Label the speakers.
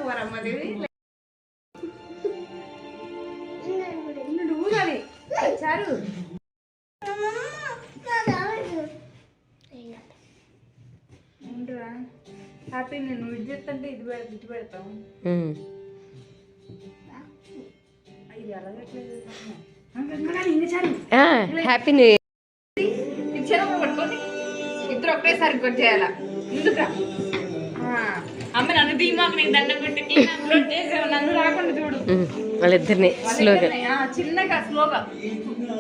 Speaker 1: వరమ్మదేవి ఊరాలి చారు హ్యాపీ నేను ఇది చేస్తుంటే ఇది పెడతాం
Speaker 2: హ్యాపీ న్యూ ఇయర్.
Speaker 1: పట్టుకొని ఇద్దరు ఒకేసారి కొట్టేయాల ఎందుకు అమ్మ నన్ను ధీమాకు నేను దండం పెట్టి అప్లోడ్ చేసావు నన్ను రాకుండా చూడు
Speaker 2: వాళ్ళిద్దరిని స్లోగా
Speaker 1: చిన్నగా స్లోగా ఉండు